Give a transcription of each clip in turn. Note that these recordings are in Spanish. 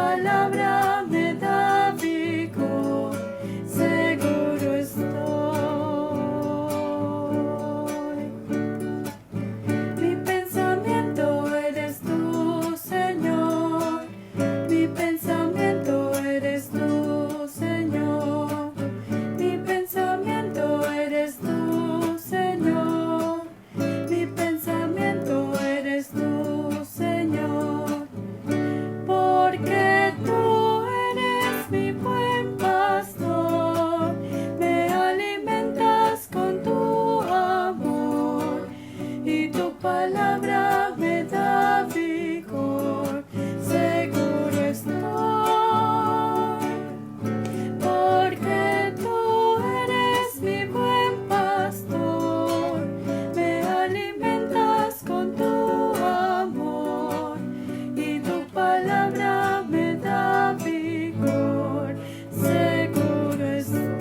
palabra me da vigor, seguro estoy. Mi pensamiento eres tú, Señor, mi pensamiento eres tú, Señor, mi pensamiento eres tú, Señor, mi pensamiento eres tú, Señor, porque tú eres mi buen pastor, me alimentas con tu amor y tu palabra me da vigor, seguro estoy, porque tú eres mi buen pastor, me alimentas con tu amor y tu palabra me da vigor, seguro estoy.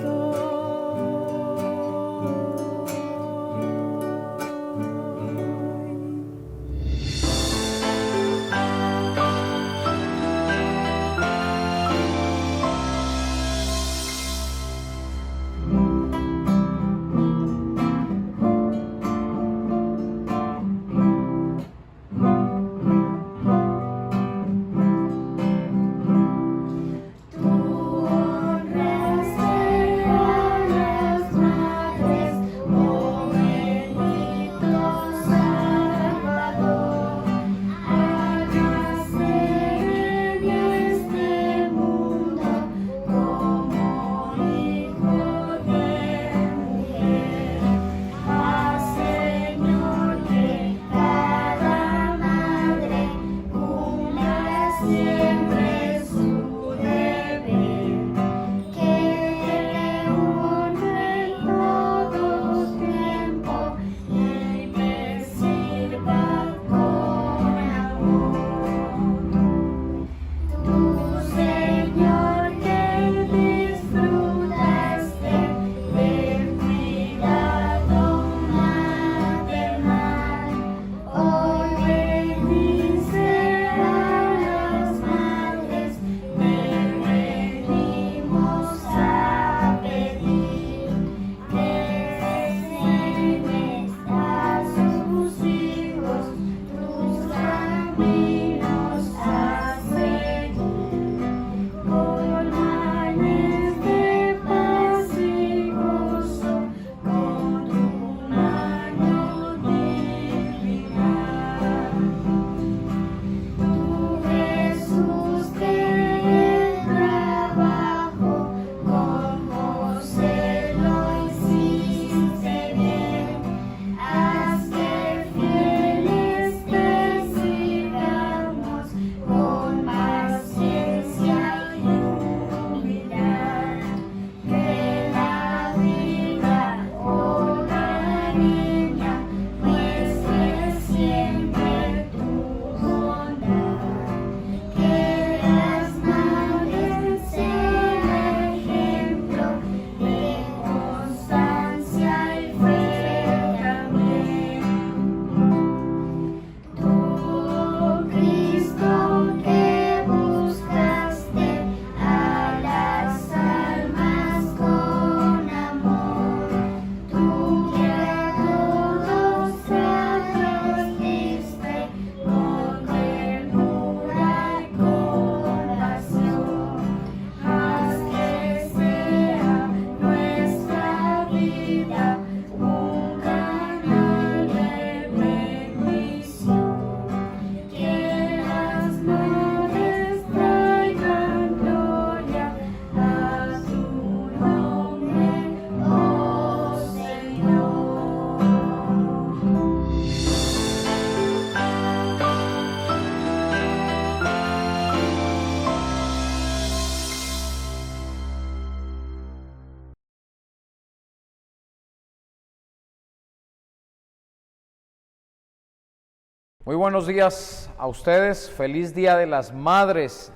Muy buenos días a ustedes, feliz Día de las Madres,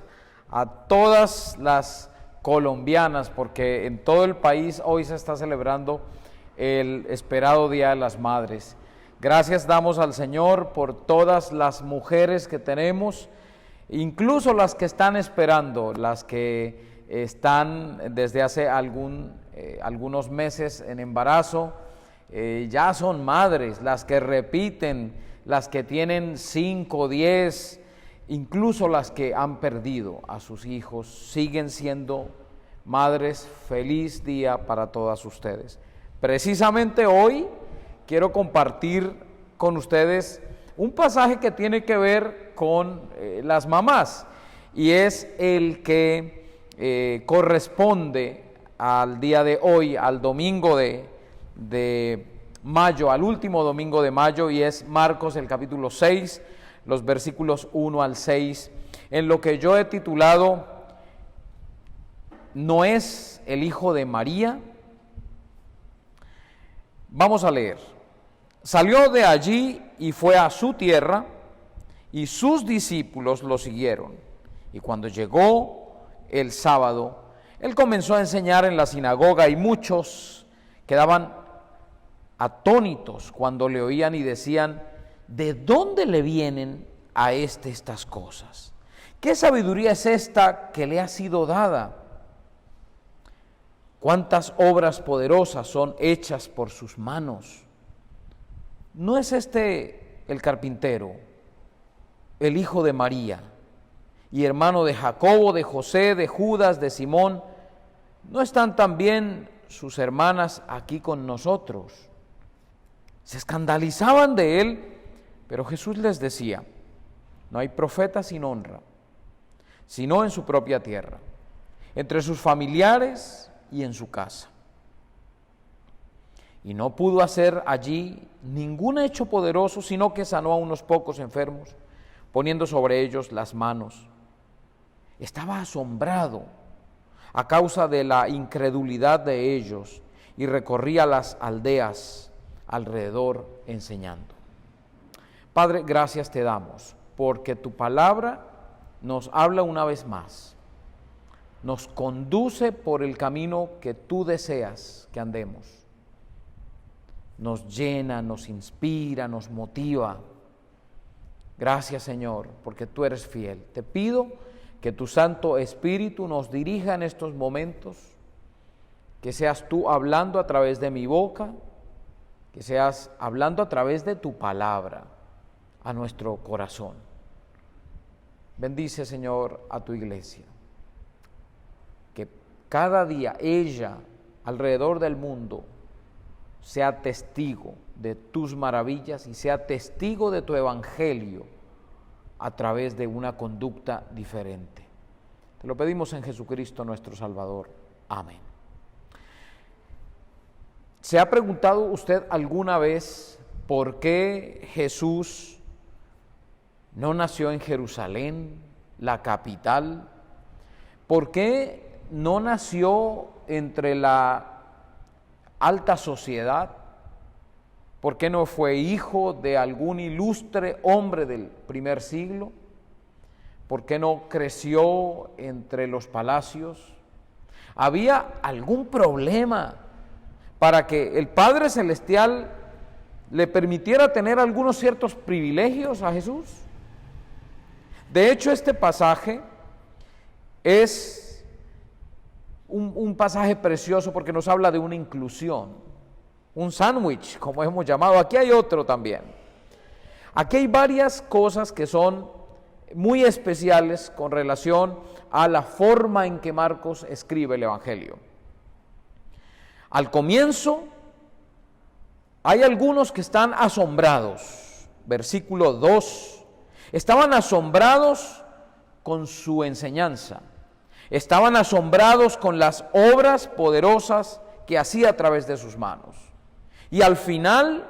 a todas las colombianas, porque en todo el país hoy se está celebrando el esperado Día de las Madres. Gracias damos al Señor por todas las mujeres que tenemos incluso las que están esperando, las que están desde hace algunos meses en embarazo, ya son madres, las que repiten, las que tienen 5, 10, incluso las que han perdido a sus hijos, siguen siendo madres. Feliz día para todas ustedes. Precisamente hoy quiero compartir con ustedes un pasaje que tiene que ver con las mamás, y es el que corresponde al día de hoy, al domingo de mayo, al último domingo de mayo, y es Marcos el capítulo 6, los versículos 1 al 6, en lo que yo he titulado ¿No es el hijo de María? Vamos a leer. Salió de allí y fue a su tierra, y sus discípulos lo siguieron. Y cuando llegó el sábado, él comenzó a enseñar en la sinagoga, y muchos quedaban atónitos cuando le oían y decían: ¿de dónde le vienen a estas cosas? ¿Qué sabiduría es esta que le ha sido dada? ¿Cuántas obras poderosas son hechas por sus manos? ¿No es este el carpintero, el hijo de María, y hermano de Jacobo, de José, de Judas, de Simón? ¿No están también sus hermanas aquí con nosotros? Se escandalizaban de él, pero Jesús les decía: no hay profeta sin honra, sino en su propia tierra, entre sus familiares y en su casa. Y no pudo hacer allí ningún hecho poderoso, sino que sanó a unos pocos enfermos, poniendo sobre ellos las manos. Estaba asombrado a causa de la incredulidad de ellos, y recorría las aldeas alrededor enseñando. Padre, gracias te damos, porque tu palabra nos habla una vez más, nos conduce por el camino que tú deseas que andemos, nos llena, nos inspira, nos motiva. Gracias, Señor, porque tú eres fiel. Te pido que tu Santo Espíritu nos dirija en estos momentos, que seas tú hablando a través de mi boca, que seas hablando a través de tu palabra a nuestro corazón. Bendice, Señor, a tu iglesia, que cada día ella alrededor del mundo sea testigo de tus maravillas y sea testigo de tu evangelio a través de una conducta diferente. Te lo pedimos en Jesucristo nuestro Salvador. Amén. ¿Se ha preguntado usted alguna vez por qué Jesús no nació en Jerusalén, la capital? ¿Por qué no nació entre la alta sociedad? ¿Por qué no fue hijo de algún ilustre hombre del primer siglo? ¿Por qué no creció entre los palacios? ¿Había algún problema para que el Padre Celestial le permitiera tener algunos ciertos privilegios a Jesús? De hecho, este pasaje es un pasaje precioso porque nos habla de una inclusión, un sándwich, como hemos llamado. Aquí hay otro también. Aquí hay varias cosas que son muy especiales con relación a la forma en que Marcos escribe el Evangelio. Al comienzo hay algunos que están asombrados. Versículo 2. Estaban asombrados con su enseñanza. Estaban asombrados con las obras poderosas que hacía a través de sus manos. Y al final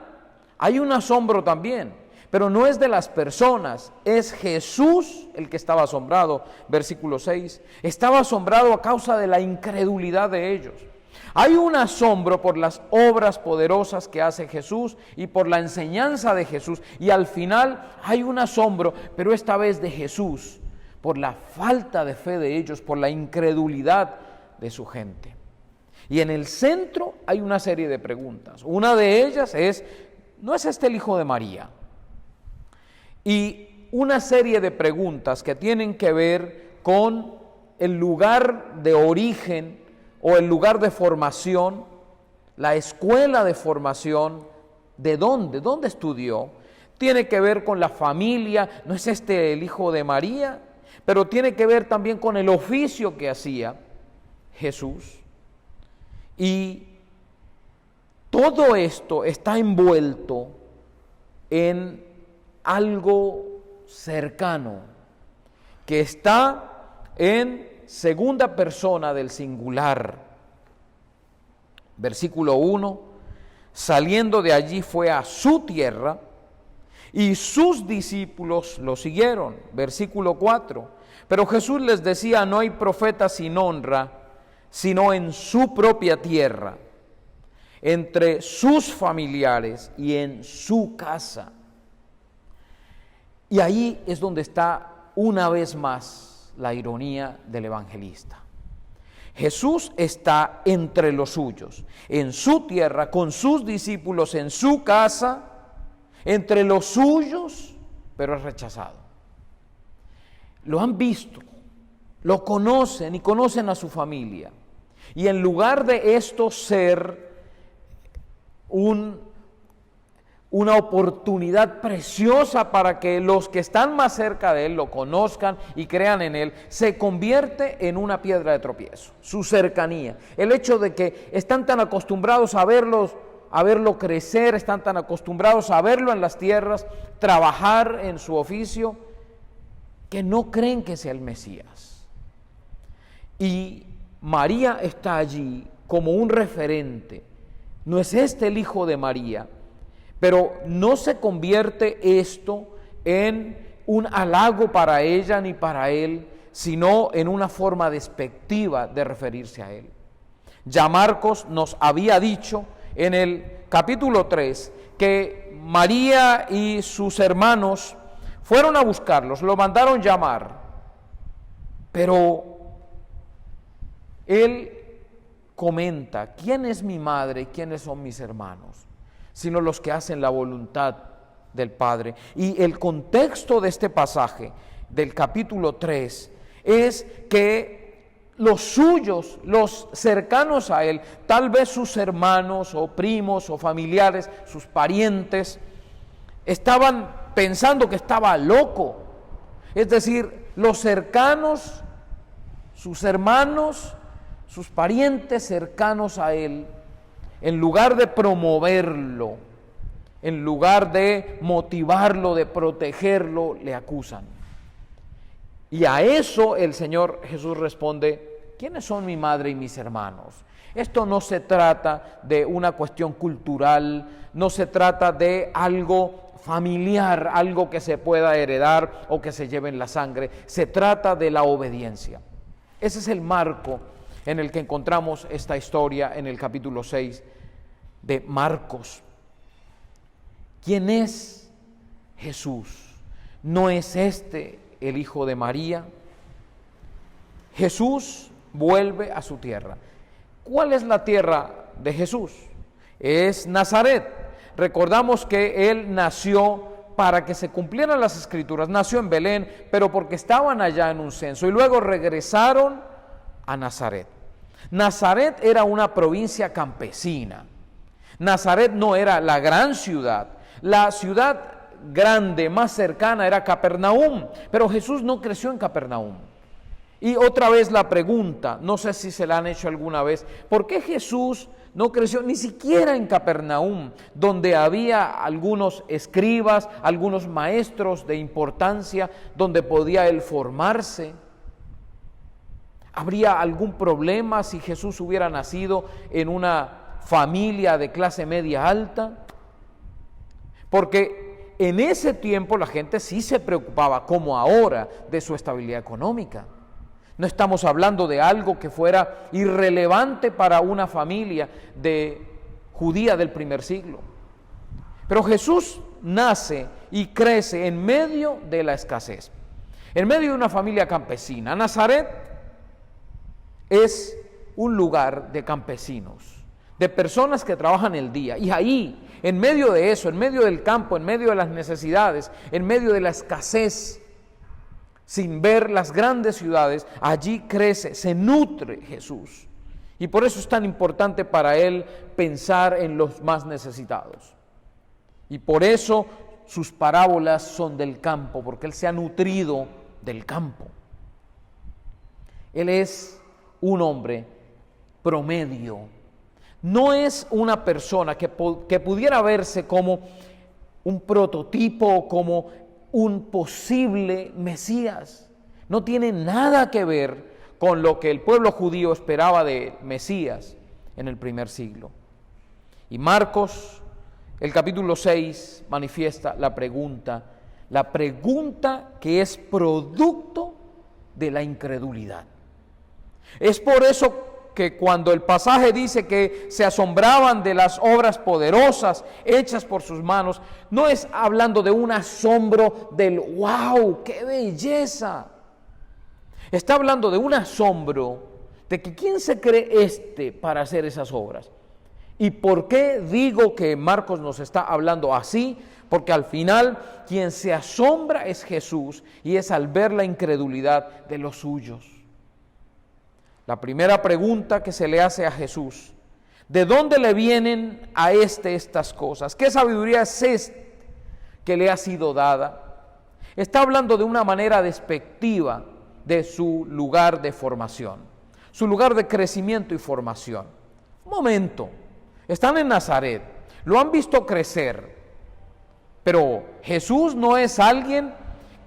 hay un asombro también, pero no es de las personas, es Jesús el que estaba asombrado. Versículo 6, estaba asombrado a causa de la incredulidad de ellos. Hay un asombro por las obras poderosas que hace Jesús y por la enseñanza de Jesús, y al final hay un asombro, pero esta vez de Jesús, por la falta de fe de ellos, por la incredulidad de su gente. Y en el centro hay una serie de preguntas. Una de ellas es: ¿no es este el hijo de María? Y una serie de preguntas que tienen que ver con el lugar de origen o el lugar de formación, la escuela de formación, ¿de dónde? ¿Dónde estudió? Tiene que ver con la familia, ¿no es este el hijo de María? Pero tiene que ver también con el oficio que hacía Jesús. Y todo esto está envuelto en algo cercano, que está en segunda persona del singular. Versículo 1, saliendo de allí fue a su tierra y sus discípulos lo siguieron. Versículo 4, pero Jesús les decía, no hay profeta sin honra, sino en su propia tierra, entre sus familiares y en su casa. Y ahí es donde está una vez más la ironía del evangelista. Jesús está entre los suyos, en su tierra, con sus discípulos, en su casa, entre los suyos, pero es rechazado. Lo han visto, lo conocen y conocen a su familia. Y en lugar de esto ser una oportunidad preciosa para que los que están más cerca de él lo conozcan y crean en él, se convierte en una piedra de tropiezo, su cercanía. El hecho de que están tan acostumbrados a verlo crecer, están tan acostumbrados a verlo en las tierras, trabajar en su oficio, que no creen que sea el Mesías. Y María está allí como un referente. No es este el hijo de María, pero no se convierte esto en un halago para ella ni para él, sino en una forma despectiva de referirse a él. Ya Marcos nos había dicho en el capítulo 3 que María y sus hermanos fueron a buscarlos, lo mandaron llamar, pero él comenta, ¿quién es mi madre y quiénes son mis hermanos? Sino los que hacen la voluntad del Padre. Y el contexto de este pasaje, del capítulo 3, es que los suyos, los cercanos a él, tal vez sus hermanos o primos o familiares, sus parientes, estaban pensando que estaba loco. Es decir, los cercanos, sus hermanos, sus parientes cercanos a él, en lugar de promoverlo, en lugar de motivarlo, de protegerlo, le acusan. Y a eso el Señor Jesús responde, ¿quiénes son mi madre y mis hermanos? Esto no se trata de una cuestión cultural, no se trata de algo familiar, algo que se pueda heredar o que se lleve en la sangre, se trata de la obediencia. Ese es el marco en el que encontramos esta historia en el capítulo 6 de Marcos. ¿Quién es Jesús? ¿No es este el hijo de María? Jesús vuelve a su tierra. ¿Cuál es la tierra de Jesús? Es Nazaret. Recordamos que él nació para que se cumplieran las escrituras. Nació en Belén, pero porque estaban allá en un censo y luego regresaron a Nazaret. Nazaret era una provincia campesina. Nazaret no era la gran ciudad. La ciudad grande, más cercana, era Capernaum, pero Jesús no creció en Capernaum. Y otra vez la pregunta, no sé si se la han hecho alguna vez, ¿por qué Jesús no creció ni siquiera en Capernaum, donde había algunos escribas, algunos maestros de importancia, donde podía él formarse? ¿Habría algún problema si Jesús hubiera nacido en una familia de clase media alta? Porque en ese tiempo la gente sí se preocupaba, como ahora, de su estabilidad económica. No estamos hablando de algo que fuera irrelevante para una familia judía del primer siglo. Pero Jesús nace y crece en medio de la escasez, en medio de una familia campesina. Nazaret es un lugar de campesinos, de personas que trabajan el día. Y ahí, en medio de eso, en medio del campo, en medio de las necesidades, en medio de la escasez, sin ver las grandes ciudades, allí crece, se nutre Jesús. Y por eso es tan importante para Él pensar en los más necesitados. Y por eso sus parábolas son del campo, porque Él se ha nutrido del campo. Él es un hombre promedio. No es una persona que pudiera verse como un prototipo, como un posible Mesías. No tiene nada que ver con lo que el pueblo judío esperaba de Mesías en el primer siglo. Y Marcos, el capítulo 6, manifiesta la pregunta que es producto de la incredulidad. Es por eso que cuando el pasaje dice que se asombraban de las obras poderosas hechas por sus manos, no es hablando de un asombro del ¡wow! ¡Qué belleza! Está hablando de un asombro de que ¿quién se cree para hacer esas obras? ¿Y por qué digo que Marcos nos está hablando así? Porque al final quien se asombra es Jesús, y es al ver la incredulidad de los suyos. La primera pregunta que se le hace a Jesús: ¿de dónde le vienen a estas cosas? ¿Qué sabiduría es que le ha sido dada? Está hablando de una manera despectiva de su lugar de formación, su lugar de crecimiento y formación. Un momento, están en Nazaret, lo han visto crecer, pero Jesús no es alguien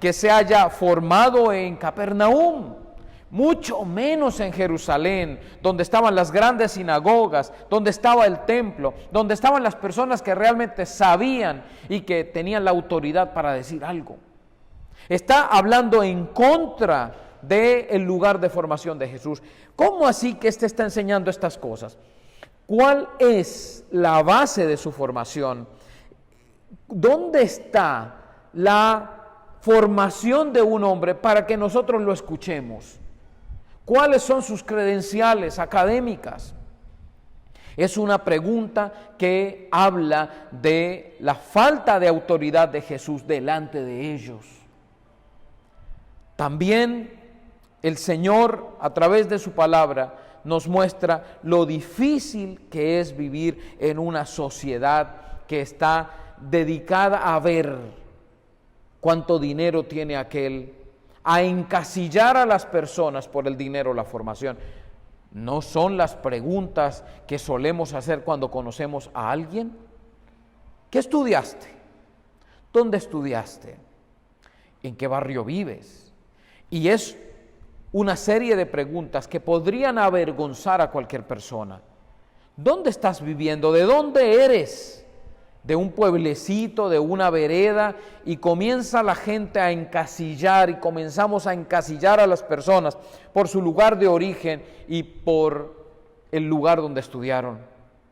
que se haya formado en Capernaum, mucho menos en Jerusalén, donde estaban las grandes sinagogas, donde estaba el templo, donde estaban las personas que realmente sabían y que tenían la autoridad para decir algo. Está hablando en contra del lugar de formación de Jesús. ¿Cómo así que éste está enseñando estas cosas? ¿Cuál es la base de su formación? ¿Dónde está la formación de un hombre para que nosotros lo escuchemos? ¿Cuáles son sus credenciales académicas? Es una pregunta que habla de la falta de autoridad de Jesús delante de ellos. También el Señor, a través de su palabra, nos muestra lo difícil que es vivir en una sociedad que está dedicada a ver cuánto dinero tiene aquel, a encasillar a las personas por el dinero, la formación. ¿No son las preguntas que solemos hacer cuando conocemos a alguien? ¿Qué estudiaste? ¿Dónde estudiaste? ¿En qué barrio vives? Y es una serie de preguntas que podrían avergonzar a cualquier persona. ¿Dónde estás viviendo? ¿De dónde eres? ¿De un pueblecito, de una vereda? Y comienza la gente a encasillar, y comenzamos a encasillar a las personas por su lugar de origen y por el lugar donde estudiaron.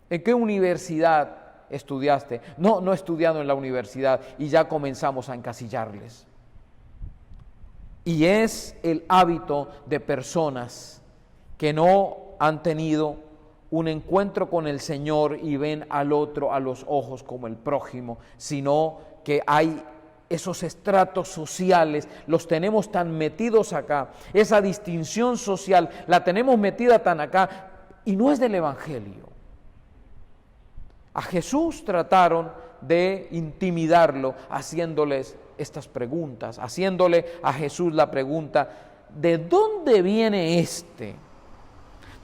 ¿En qué universidad estudiaste? No he estudiado en la universidad, y ya comenzamos a encasillarles. Y es el hábito de personas que no han tenido un encuentro con el Señor y ven al otro a los ojos como el prójimo, sino que hay esos estratos sociales, los tenemos tan metidos acá, esa distinción social la tenemos metida tan acá, y no es del Evangelio. A Jesús trataron de intimidarlo haciéndoles estas preguntas, haciéndole a Jesús la pregunta: ¿de dónde viene este?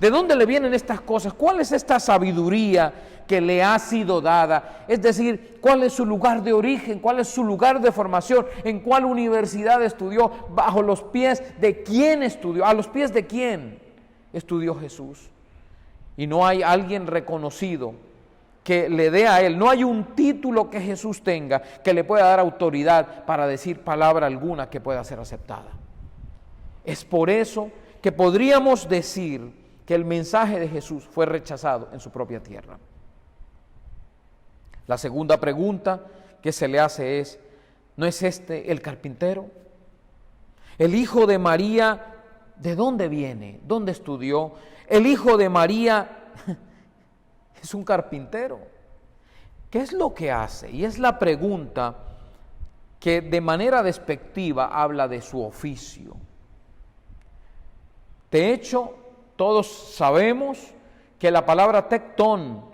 ¿De dónde le vienen estas cosas? ¿Cuál es esta sabiduría que le ha sido dada? Es decir, ¿cuál es su lugar de origen? ¿Cuál es su lugar de formación? ¿En cuál universidad estudió? ¿Bajo los pies de quién estudió? ¿A los pies de quién estudió Jesús? Y no hay alguien reconocido que le dé a él, no hay un título que Jesús tenga que le pueda dar autoridad para decir palabra alguna que pueda ser aceptada. Es por eso que podríamos decir que el mensaje de Jesús fue rechazado en su propia tierra. La segunda pregunta que se le hace es: ¿no es este el carpintero? El hijo de María, ¿de dónde viene? ¿Dónde estudió? El hijo de María es un carpintero. ¿Qué es lo que hace? Y es la pregunta que de manera despectiva habla de su oficio. De hecho, todos sabemos que la palabra tectón,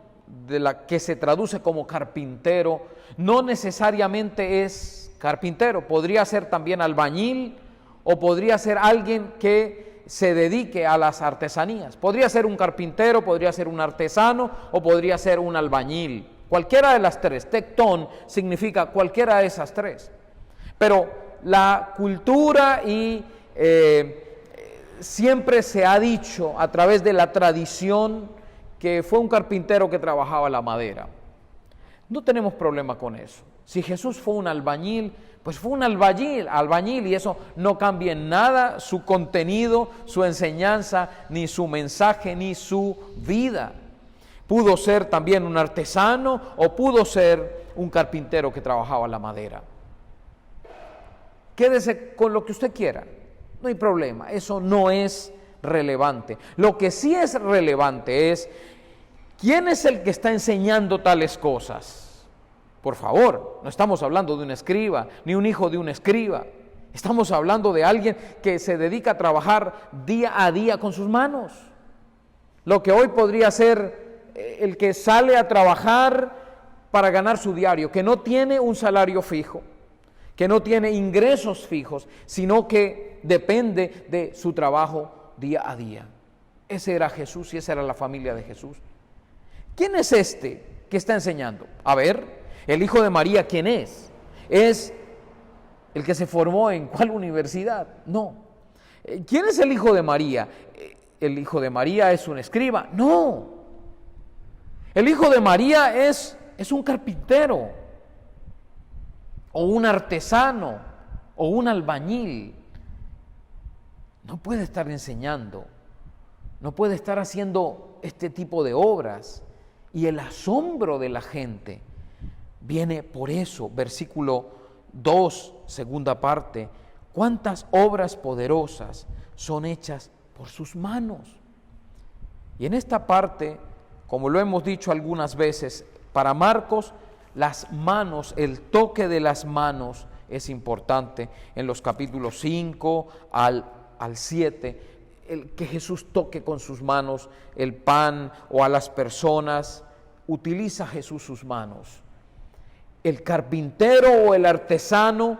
de la que se traduce como carpintero, no necesariamente es carpintero. Podría ser también albañil o podría ser alguien que se dedique a las artesanías. Podría ser un carpintero, podría ser un artesano o podría ser un albañil. Cualquiera de las tres. Tectón significa cualquiera de esas tres. Pero la cultura y siempre se ha dicho a través de la tradición que fue un carpintero que trabajaba la madera. No tenemos problema con eso. Si Jesús fue un albañil, pues fue un albañil, y eso no cambia en nada su contenido, su enseñanza, ni su mensaje, ni su vida. Pudo ser también un artesano o pudo ser un carpintero que trabajaba la madera. Quédese con lo que usted quiera, no hay problema, eso no es relevante. Lo que sí es relevante es quién es el que está enseñando tales cosas. Por favor, no estamos hablando de un escriba, ni un hijo de un escriba. Estamos hablando de alguien que se dedica a trabajar día a día con sus manos. Lo que hoy podría ser el que sale a trabajar para ganar su diario, que no tiene un salario fijo, que no tiene ingresos fijos, sino que depende de su trabajo día a día. Ese era Jesús y esa era la familia de Jesús. ¿Quién es este que está enseñando? A ver, el hijo de María, ¿quién es? ¿Es el que se formó en cuál universidad? No. ¿Quién es el hijo de María? ¿El hijo de María es un escriba? No. El hijo de María es un carpintero, o un artesano, o un albañil. No puede estar enseñando, no puede estar haciendo este tipo de obras. Y el asombro de la gente viene por eso. Versículo 2, segunda parte. ¿Cuántas obras poderosas son hechas por sus manos? Y en esta parte, como lo hemos dicho algunas veces, para Marcos, las manos, el toque de las manos es importante. En los capítulos 5 al 7, el que Jesús toque con sus manos el pan o a las personas, utiliza Jesús sus manos. El carpintero o el artesano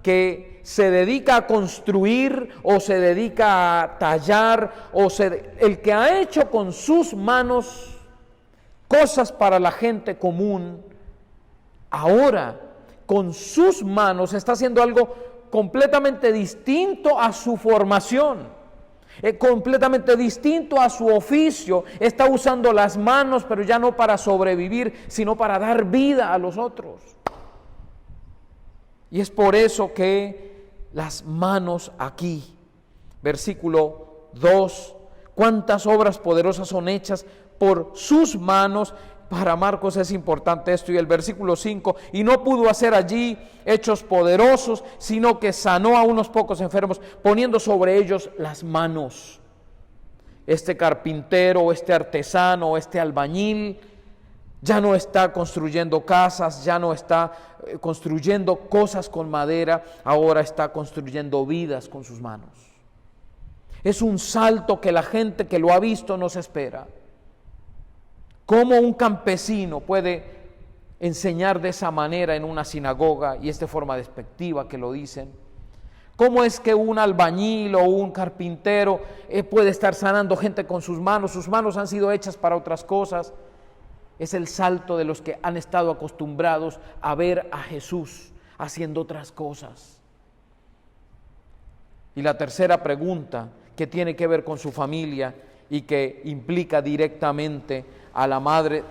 que se dedica a construir o se dedica a tallar, el que ha hecho con sus manos cosas para la gente común, ahora con sus manos está haciendo algo completamente distinto a su formación, completamente distinto a su oficio. Está usando las manos, pero ya no para sobrevivir, sino para dar vida a los otros. Y es por eso que las manos aquí, versículo 2, cuántas obras poderosas son hechas por sus manos. Para Marcos es importante esto. Y el versículo 5, y no pudo hacer allí hechos poderosos, sino que sanó a unos pocos enfermos, poniendo sobre ellos las manos. Este carpintero, este artesano, este albañil, ya no está construyendo casas, ya no está construyendo cosas con madera, ahora está construyendo vidas con sus manos. Es un salto que la gente que lo ha visto no se espera. ¿Cómo un campesino puede enseñar de esa manera en una sinagoga, y es de forma despectiva que lo dicen? ¿Cómo es que un albañil o un carpintero puede estar sanando gente con sus manos? Sus manos han sido hechas para otras cosas. Es el salto de los que han estado acostumbrados a ver a Jesús haciendo otras cosas. Y la tercera pregunta, que tiene que ver con su familia y que implica directamente a la madre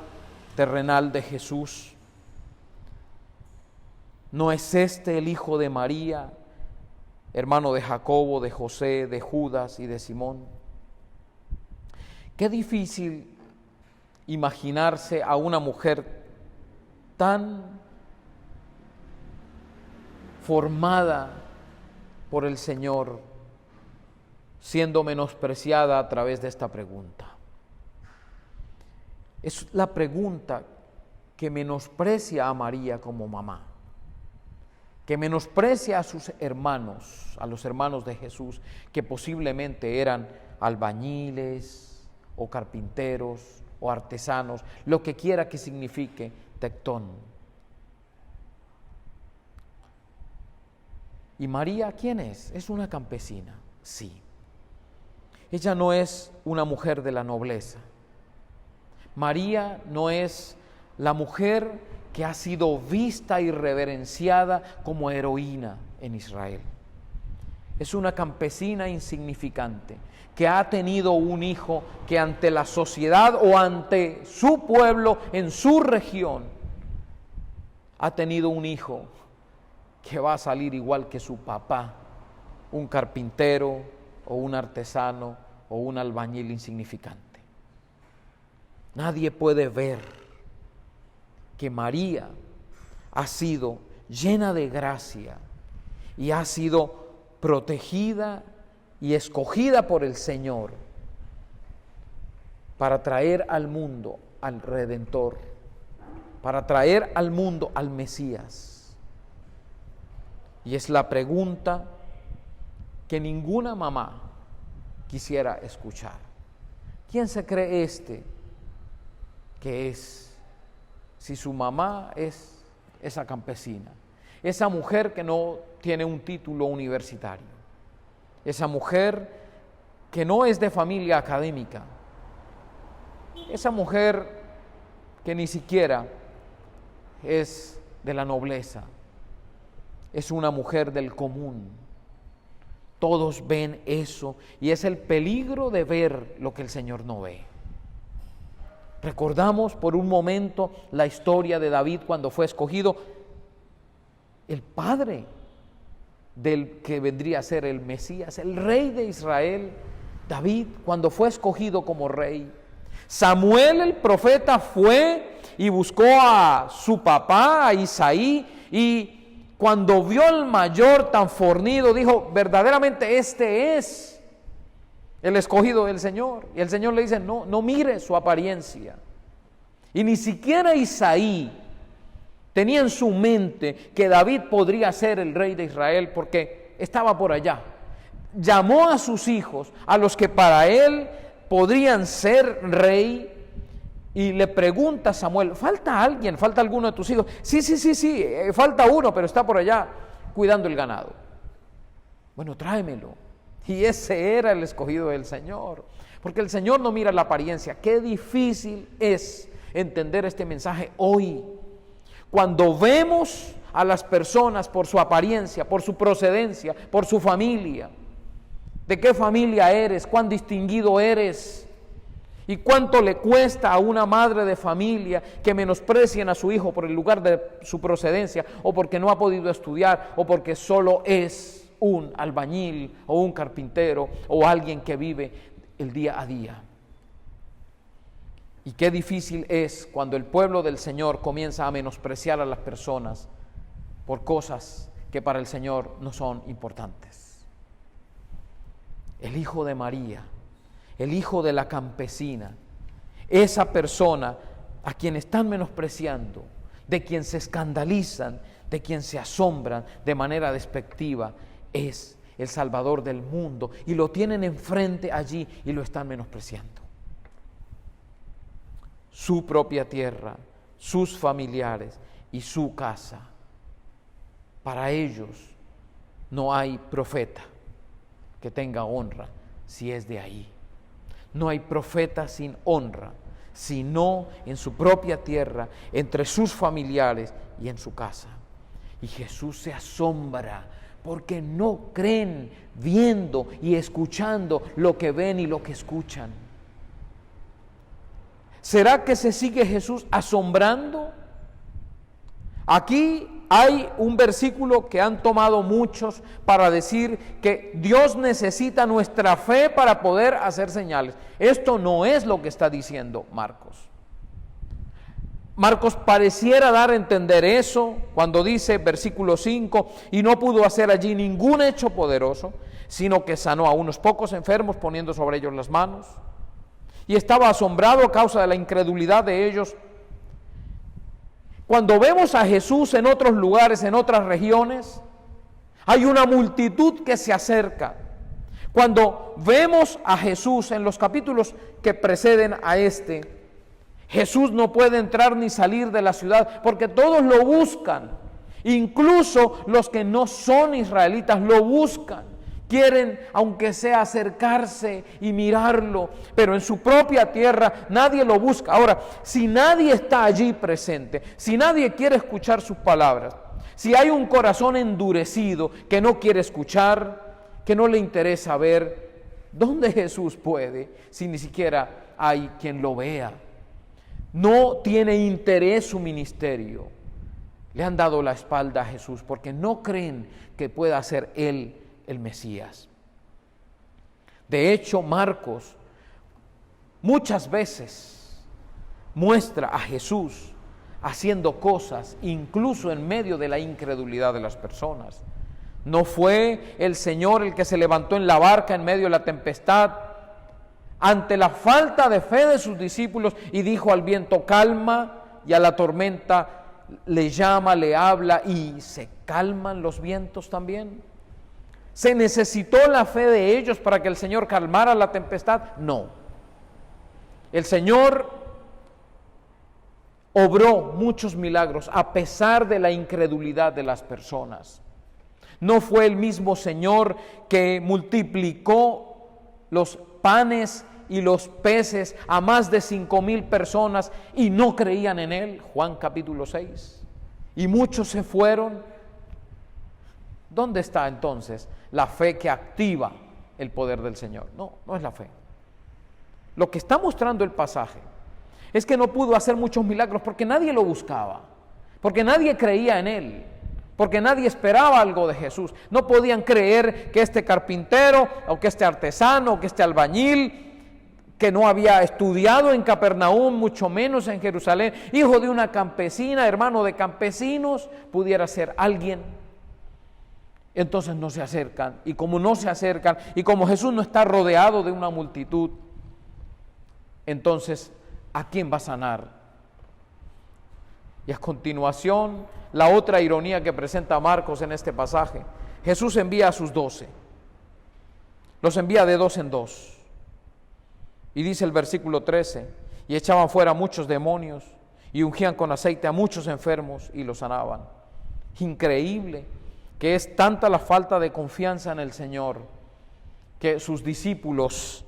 terrenal de Jesús. ¿No es este el hijo de María, hermano de Jacobo, de José, de Judas y de Simón? Qué difícil imaginarse a una mujer tan formada por el Señor siendo menospreciada a través de esta pregunta. Es la pregunta que menosprecia a María como mamá, que menosprecia a sus hermanos, a los hermanos de Jesús, que posiblemente eran albañiles o carpinteros o artesanos, lo que quiera que signifique tectón. ¿Y María quién es? Es una campesina, sí. Ella no es una mujer de la nobleza. María no es la mujer que ha sido vista y reverenciada como heroína en Israel. Es una campesina insignificante que ha tenido un hijo que ante la sociedad o ante su pueblo, en su región, ha tenido un hijo que va a salir igual que su papá, un carpintero o un artesano o un albañil insignificante. Nadie puede ver que María ha sido llena de gracia y ha sido protegida y escogida por el Señor para traer al mundo al Redentor, para traer al mundo al Mesías. Y es la pregunta que ninguna mamá quisiera escuchar. ¿Quién se cree que es? Si su mamá es esa campesina, esa mujer que no tiene un título universitario, esa mujer que no es de familia académica, esa mujer que ni siquiera es de la nobleza, es una mujer del común. Todos ven eso y es el peligro de ver lo que el Señor no ve. Recordamos por un momento la historia de David cuando fue escogido, el padre del que vendría a ser el Mesías, el rey de Israel. David, cuando fue escogido como rey, Samuel el profeta fue y buscó a su papá, a Isaí, y cuando vio al mayor tan fornido, dijo, verdaderamente este es el escogido del Señor. Y el Señor le dice, no mire su apariencia. Y ni siquiera Isaí tenía en su mente que David podría ser el rey de Israel porque estaba por allá. Llamó a sus hijos, a los que para él podrían ser rey, y le pregunta a Samuel, ¿falta alguien? ¿Falta alguno de tus hijos? Sí, falta uno, pero está por allá cuidando el ganado. Bueno, tráemelo. Y ese era el escogido del Señor, porque el Señor no mira la apariencia. Qué difícil es entender este mensaje hoy, cuando vemos a las personas por su apariencia, por su procedencia, por su familia. ¿De qué familia eres? ¿Cuán distinguido eres? ¿Y cuánto le cuesta a una madre de familia que menosprecien a su hijo por el lugar de su procedencia, o porque no ha podido estudiar, o porque solo es un albañil o un carpintero o alguien que vive el día a día? Y qué difícil es cuando el pueblo del Señor comienza a menospreciar a las personas por cosas que para el Señor no son importantes. El hijo de María, el hijo de la campesina, esa persona a quien están menospreciando, de quien se escandalizan, de quien se asombran de manera despectiva, es el Salvador del mundo, y lo tienen enfrente allí y lo están menospreciando. Su propia tierra, sus familiares y su casa. Para ellos no hay profeta que tenga honra si es de ahí. No hay profeta sin honra, sino en su propia tierra, entre sus familiares y en su casa. Y Jesús se asombra porque no creen viendo y escuchando lo que ven y lo que escuchan. ¿Será que se sigue Jesús asombrando? Aquí hay un versículo que han tomado muchos para decir que Dios necesita nuestra fe para poder hacer señales. Esto no es lo que está diciendo Marcos. Marcos pareciera dar a entender eso cuando dice, versículo 5, y no pudo hacer allí ningún hecho poderoso, sino que sanó a unos pocos enfermos poniendo sobre ellos las manos. y estaba asombrado a causa de la incredulidad de ellos. Cuando vemos a Jesús en otros lugares, en otras regiones, hay una multitud que se acerca. Cuando vemos a Jesús en los capítulos que preceden a este, Jesús no puede entrar ni salir de la ciudad porque todos lo buscan. Incluso los que no son israelitas lo buscan. Quieren, aunque sea, acercarse y mirarlo, pero en su propia tierra nadie lo busca. Ahora, si nadie está allí presente, si nadie quiere escuchar sus palabras, si hay un corazón endurecido que no quiere escuchar, que no le interesa ver, ¿dónde Jesús puede si ni siquiera hay quien lo vea? No tiene interés su ministerio. Le han dado la espalda a Jesús porque no creen que pueda ser Él el Mesías. De hecho, Marcos muchas veces muestra a Jesús haciendo cosas incluso en medio de la incredulidad de las personas. No fue el Señor el que se levantó en la barca en medio de la tempestad ante la falta de fe de sus discípulos y dijo al viento calma, y a la tormenta le llama, le habla y se calman los vientos también. ¿Se necesitó la fe de ellos para que el Señor calmara la tempestad? No. El Señor obró muchos milagros a pesar de la incredulidad de las personas. No fue el mismo Señor que multiplicó los panes y los peces a más de 5,000 personas y no creían en Él, Juan capítulo 6, y muchos se fueron. ¿Dónde está entonces la fe que activa el poder del Señor? No, no es la fe. Lo que está mostrando el pasaje es que no pudo hacer muchos milagros porque nadie lo buscaba, porque nadie creía en Él, porque nadie esperaba algo de Jesús. No podían creer que este carpintero, o que este artesano, o que este albañil, que no había estudiado en Capernaum, mucho menos en Jerusalén, hijo de una campesina, hermano de campesinos, pudiera ser alguien. Entonces no se acercan, y como no se acercan, y como Jesús no está rodeado de una multitud, entonces, ¿a quién va a sanar? Y a continuación, la otra ironía que presenta Marcos en este pasaje: Jesús envía a sus 12, los envía de 2 en 2, y dice el versículo 13, y echaban fuera muchos demonios, y ungían con aceite a muchos enfermos, y los sanaban. Increíble que es tanta la falta de confianza en el Señor, que sus discípulos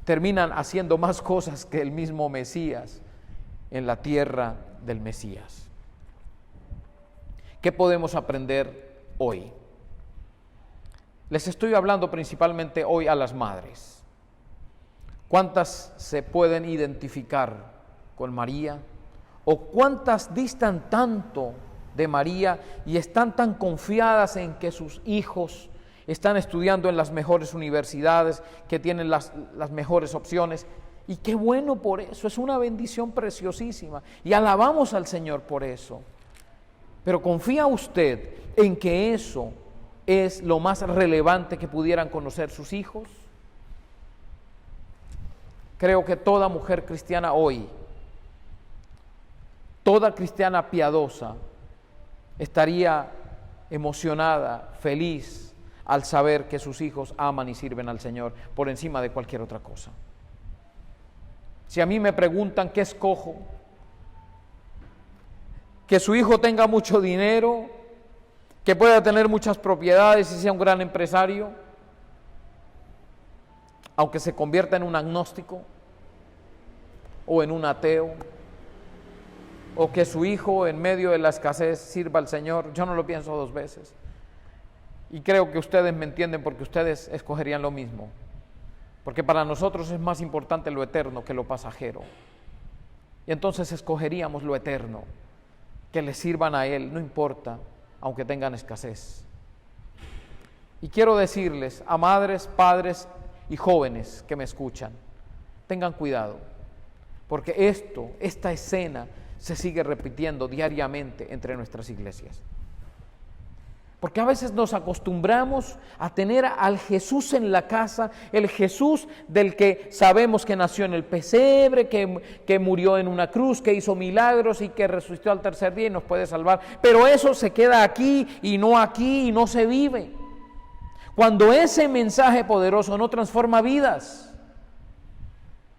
terminan haciendo más cosas que el mismo Mesías en la tierra del Mesías. ¿Qué podemos aprender hoy? Les estoy hablando principalmente hoy a las madres. ¿Cuántas se pueden identificar con María? ¿O cuántas distan tanto de María y están tan confiadas en que sus hijos están estudiando en las mejores universidades, que tienen las mejores opciones? Y qué bueno por eso, es una bendición preciosísima y alabamos al Señor por eso. Pero ¿confía usted en que eso es lo más relevante que pudieran conocer sus hijos? Creo que toda mujer cristiana hoy, toda cristiana piadosa, estaría emocionada, feliz, al saber que sus hijos aman y sirven al Señor por encima de cualquier otra cosa. Si a mí me preguntan qué escojo, que su hijo tenga mucho dinero, que pueda tener muchas propiedades y sea un gran empresario, aunque se convierta en un agnóstico o en un ateo, o que su hijo en medio de la escasez sirva al Señor, yo no lo pienso 2 veces. Y creo que ustedes me entienden porque ustedes escogerían lo mismo. Porque para nosotros es más importante lo eterno que lo pasajero. Y entonces escogeríamos lo eterno, que le sirvan a Él, no importa, aunque tengan escasez. Y quiero decirles a madres, padres y jóvenes que me escuchan, tengan cuidado, porque esta escena se sigue repitiendo diariamente entre nuestras iglesias. Porque a veces nos acostumbramos a tener al Jesús en la casa, el Jesús del que sabemos que nació en el pesebre, que murió en una cruz, que hizo milagros y que resucitó al tercer día y nos puede salvar. Pero eso se queda aquí y no se vive. Cuando ese mensaje poderoso no transforma vidas,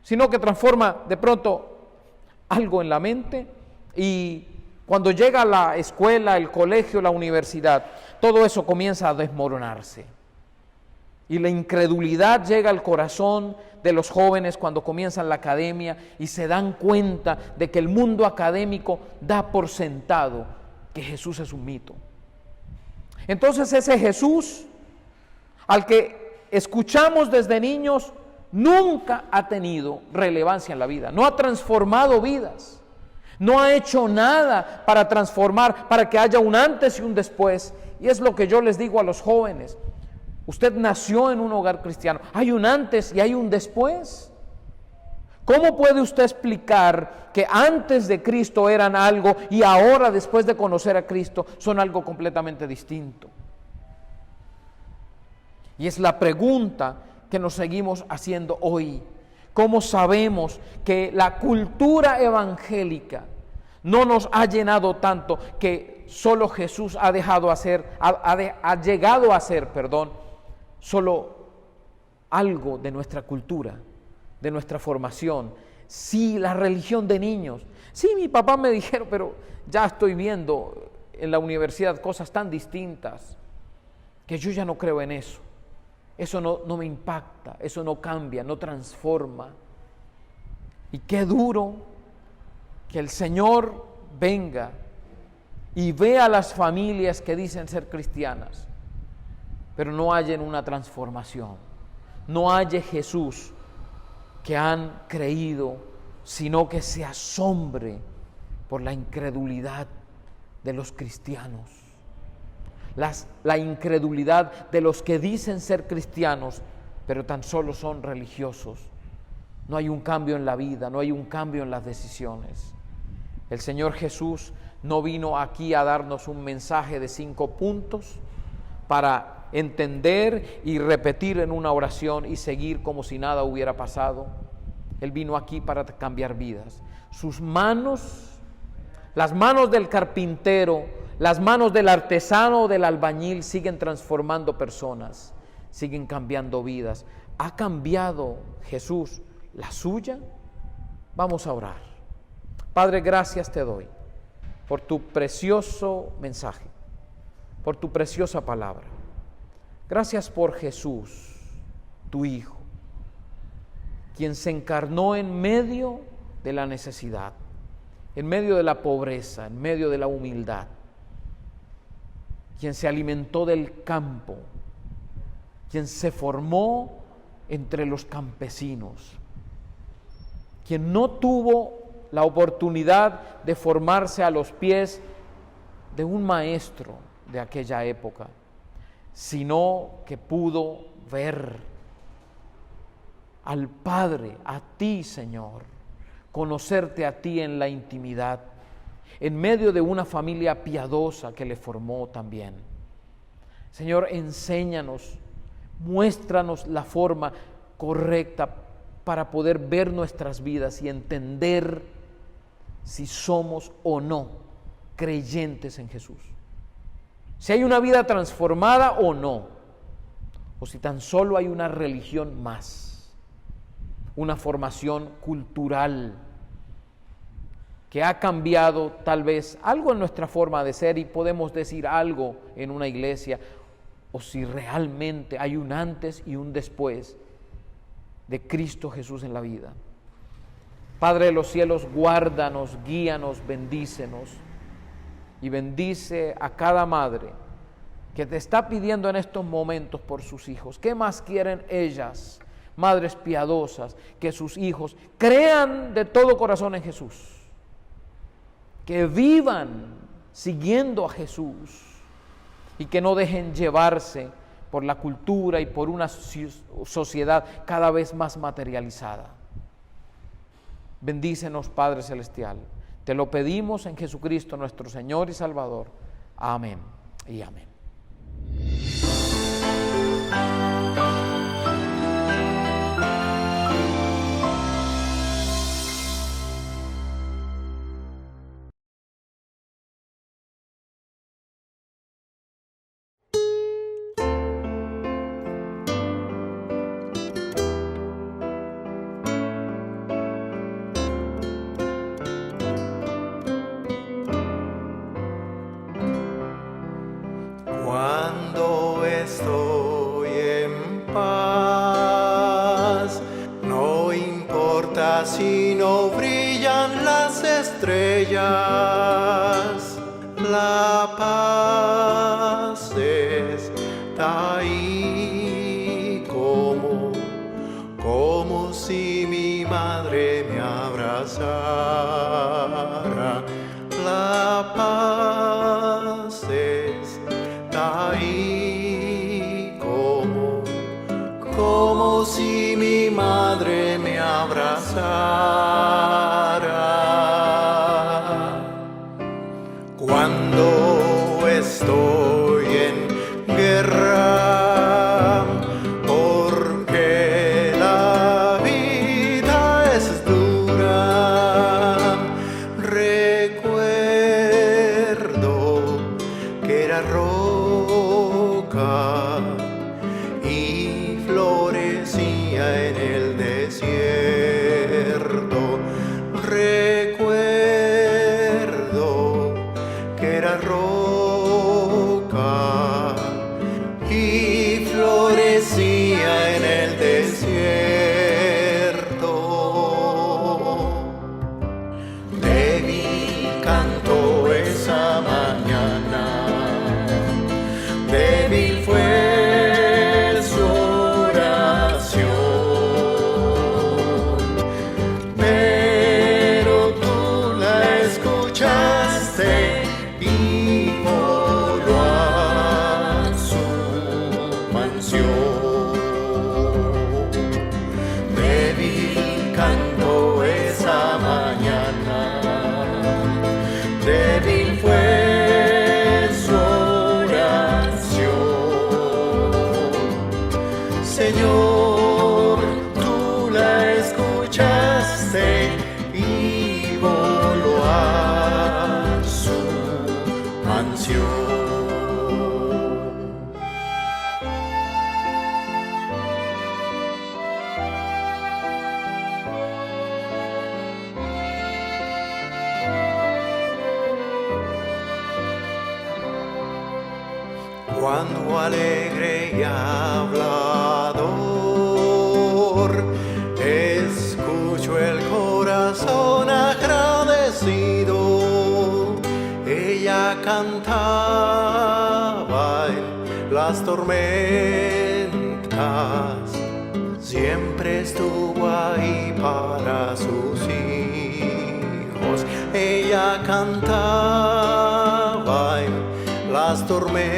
sino que transforma de pronto algo en la mente, y cuando llega a la escuela, el colegio, la universidad, todo eso comienza a desmoronarse. Y la incredulidad llega al corazón de los jóvenes cuando comienzan la academia y se dan cuenta de que el mundo académico da por sentado que Jesús es un mito. Entonces ese Jesús al que escuchamos desde niños nunca ha tenido relevancia en la vida, no ha transformado vidas, no ha hecho nada para transformar, para que haya un antes y un después. Y es lo que yo les digo a los jóvenes: usted nació en un hogar cristiano, hay un antes y hay un después. ¿Cómo puede usted explicar que antes de Cristo eran algo y ahora, después de conocer a Cristo, son algo completamente distinto? Y es la pregunta que nos seguimos haciendo hoy. ¿Cómo sabemos que la cultura evangélica no nos ha llenado tanto que solo Jesús ha llegado a ser, solo algo de nuestra cultura, de nuestra formación? Sí, la religión de niños. Sí, mi papá me dijeron, pero ya estoy viendo en la universidad cosas tan distintas que yo ya no creo en eso. Eso no me impacta, eso no cambia, no transforma. Y qué duro que el Señor venga y vea a las familias que dicen ser cristianas, pero no hallen una transformación, no halle Jesús que han creído, sino que se asombre por la incredulidad de los cristianos. La incredulidad de los que dicen ser cristianos, pero tan solo son religiosos. No hay un cambio en la vida, no hay un cambio en las decisiones. El Señor Jesús no vino aquí a darnos un mensaje de 5 puntos para entender y repetir en una oración y seguir como si nada hubiera pasado. Él vino aquí para cambiar vidas. Sus manos, las manos del carpintero, las manos del artesano o del albañil siguen transformando personas, siguen cambiando vidas. ¿Ha cambiado Jesús la suya? Vamos a orar. Padre, gracias te doy por tu precioso mensaje, por tu preciosa palabra. Gracias por Jesús, tu Hijo, quien se encarnó en medio de la necesidad, en medio de la pobreza, en medio de la humildad, quien se alimentó del campo, quien se formó entre los campesinos, quien no tuvo la oportunidad de formarse a los pies de un maestro de aquella época, sino que pudo ver al Padre, a ti, Señor, conocerte a ti en la intimidad, en medio de una familia piadosa que le formó también. Señor, enséñanos, muéstranos la forma correcta para poder ver nuestras vidas y entender si somos o no creyentes en Jesús. Si hay una vida transformada o no, o si tan solo hay una religión más, una formación cultural que ha cambiado tal vez algo en nuestra forma de ser y podemos decir algo en una iglesia, o si realmente hay un antes y un después de Cristo Jesús en la vida. Padre de los cielos, guárdanos, guíanos, bendícenos y bendice a cada madre que te está pidiendo en estos momentos por sus hijos. ¿Qué más quieren ellas, madres piadosas, que sus hijos crean de todo corazón en Jesús? Que vivan siguiendo a Jesús y que no dejen llevarse por la cultura y por una sociedad cada vez más materializada. Bendícenos, Padre Celestial. Te lo pedimos en Jesucristo, nuestro Señor y Salvador. Amén y amén. casi no brillan las estrellas, la paz está ahí como si mi madre me abrazara. La paz está ahí como si mi madre me abrazara. Cuando estoy en guerra, porque la vida es dura, recuerdo que era roca y florecía en el desierto. Recuerdo que era roca y florecía en el desierto. Débil cantó esa mañana, débil fue su oración, pero tú la escuchaste y voló a su mansión. Débil cantó esa mañana, débil fue su oración. Señor, tú la escuchaste y voló a su mansión. Cuando alegre y hablador escucho el corazón agradecido, ella cantaba en las tormentas, siempre estuvo ahí para sus hijos. Ella cantaba en las tormentas,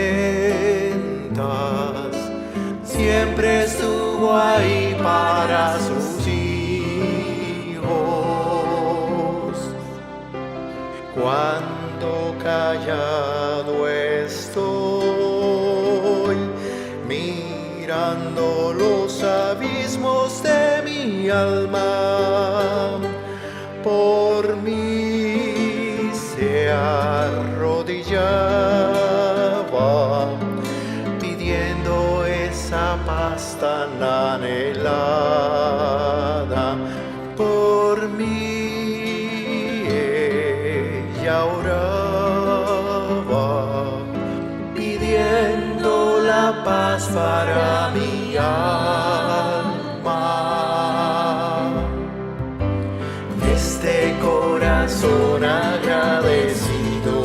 siempre estuvo ahí para sus hijos. Cuando callado estoy, mirando los abismos de mi alma, por mí se arrodillaba, pidiendo esa paz tan anhelada. Por mí ella oraba, pidiendo la paz para mi alma. Este corazón agradecido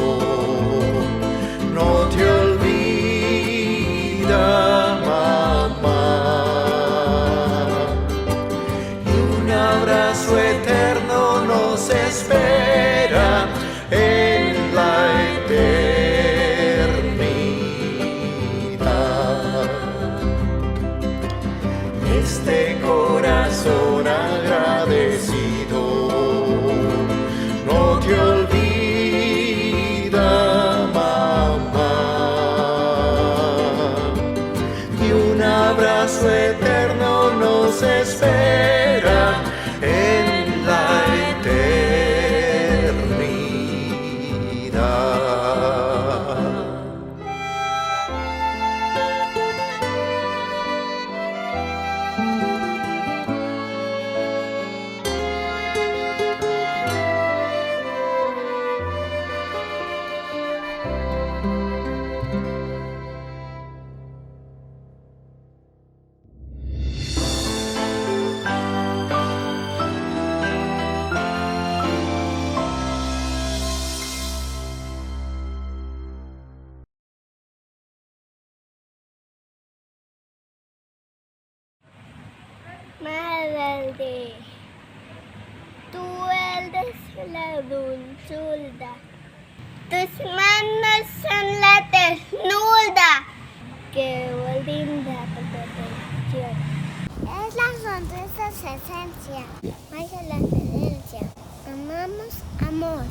no te olvida, mamá, y un abrazo eterno nos espera en la eternidad. Este corazón agradecido no te olvida, mamá, y un abrazo eterno nos espera en la eternidad. la dulzura. Tus manos son la ternura. Qué linda protección. Es la sonrisa su esencia. Vaya la excelencia. Amamos amor.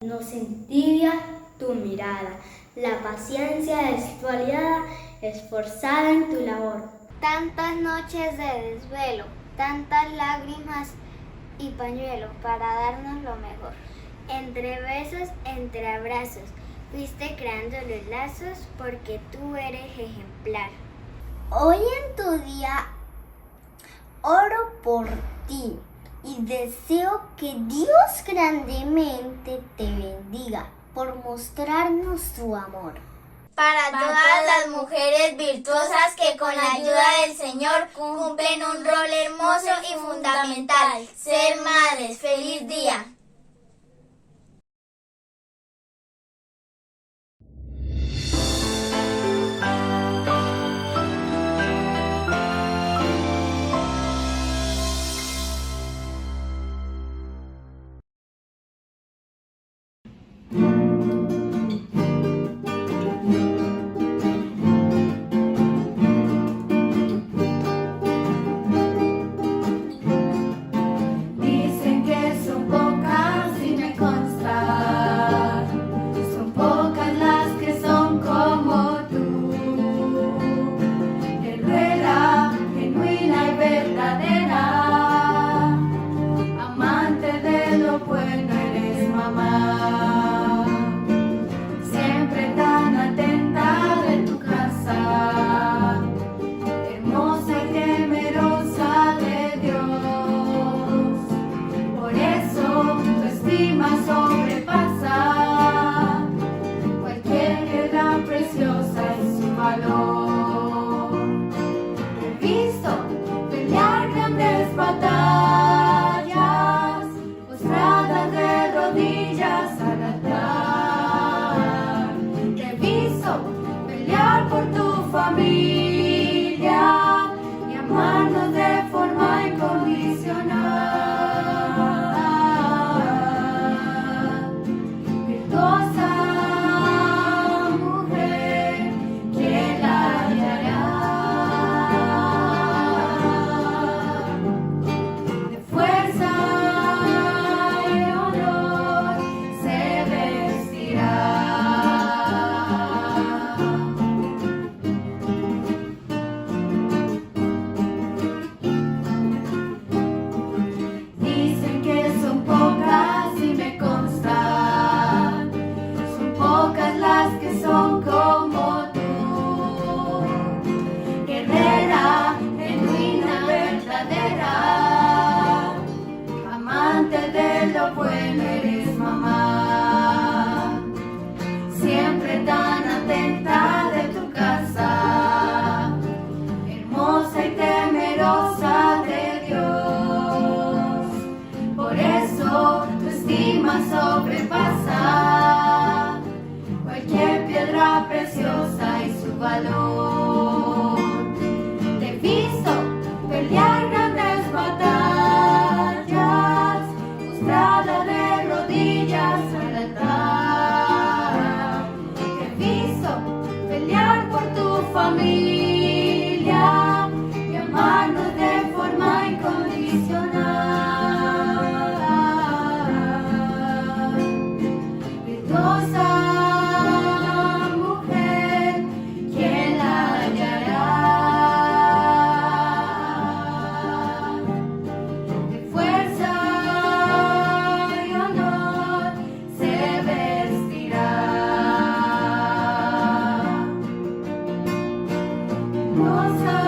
Nos entibia tu mirada. La paciencia es tu aliada, esforzada en tu labor. Tantas noches de desvelo, tantas lágrimas y pañuelos para darnos lo mejor. Entre besos, entre abrazos, fuiste creando los lazos porque tú eres ejemplar. Hoy en tu día oro por ti y deseo que Dios grandemente te bendiga por mostrarnos su amor. Para todas las mujeres virtuosas que con la ayuda del Señor cumplen un rol hermoso y fundamental, ser madres. ¡Feliz día! Dicen que son pocas y me consta, son pocas las que son como tú, guerrera, genuina y verdadera, amante de lo bueno eres mamá, siempre tan atenta de tu casa, hermosa y temerosa de Dios. Por eso tu estima sobrepasa cualquier piedra preciosa y su valor. He visto pelear grandes batallas, postradas de rodillas al altar. Te he visto pelear por tu familia y amarnos de forma incondicional. Virtuosa mujer, ¿quién la hallará? De fuerza y honor se vestirá. Dicen que son pocas y me consta, son pocas las que son como tú, guerrera, genuina, verdadera, amante de lo bueno eres mamá, siempre tan atenta de tu casa, hermosa y temerosa de Dios. Por eso tu estima sobrepasa cualquier piedra preciosa y su valor. Te he visto pelear grandes batallas, postrada de rodillas al altar. Te he visto pelear por tu familia y amarnos de forma incondicional. Virtuosa mujer, ¿quién la hallará? De fuerza y honor se vestirá. Hermosa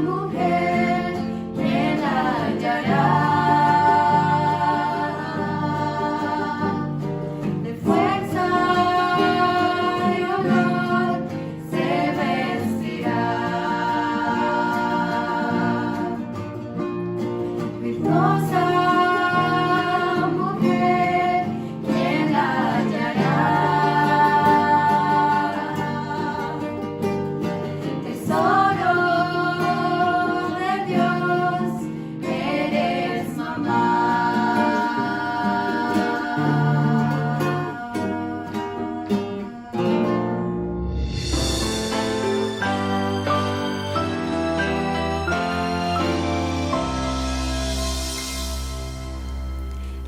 mujer, ¿quién la hallará? De fuerza y honor se vestirá. Virtuosa mujer, ¿quién la hallará? Tesoro de Dios, eres mamá.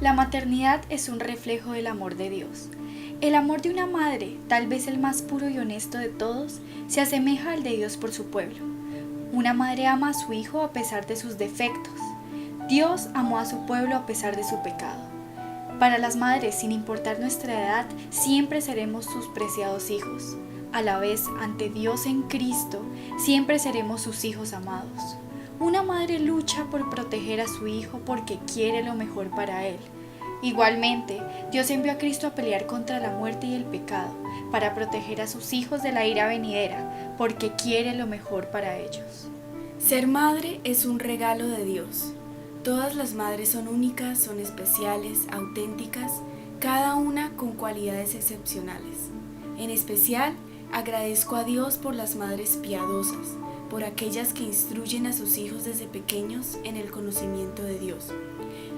La maternidad es un reflejo del amor de Dios. El amor de una madre, tal vez el más puro y honesto de todos, se asemeja al de Dios por su pueblo. Una madre ama a su hijo a pesar de sus defectos. Dios amó a su pueblo a pesar de su pecado. Para las madres, sin importar nuestra edad, siempre seremos sus preciados hijos. A la vez, ante Dios en Cristo, siempre seremos sus hijos amados. Una madre lucha por proteger a su hijo porque quiere lo mejor para él. Igualmente, Dios envió a Cristo a pelear contra la muerte y el pecado, para proteger a sus hijos de la ira venidera, porque quiere lo mejor para ellos. Ser madre es un regalo de Dios. Todas las madres son únicas, son especiales, auténticas, cada una con cualidades excepcionales. En especial, agradezco a Dios por las madres piadosas, por aquellas que instruyen a sus hijos desde pequeños en el conocimiento de Dios.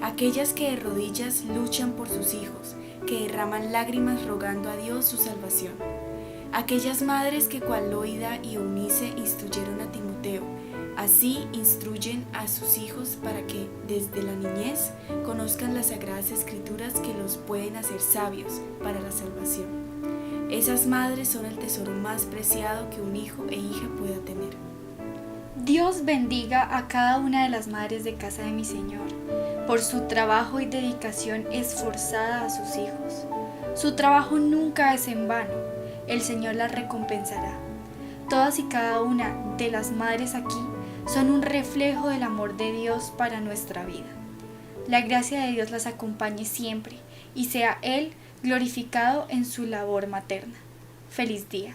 Aquellas que de rodillas luchan por sus hijos, que derraman lágrimas rogando a Dios su salvación. Aquellas madres que cual Loida y Eunice instruyeron a Timoteo, así instruyen a sus hijos para que desde la niñez conozcan las sagradas escrituras que los pueden hacer sabios para la salvación. Esas madres son el tesoro más preciado que un hijo e hija pueda tener. Dios bendiga a cada una de las madres de casa de mi Señor, por su trabajo y dedicación esforzada a sus hijos. Su trabajo nunca es en vano, el Señor las recompensará. Todas y cada una de las madres aquí son un reflejo del amor de Dios para nuestra vida. La gracia de Dios las acompañe siempre y sea Él glorificado en su labor materna. Feliz día.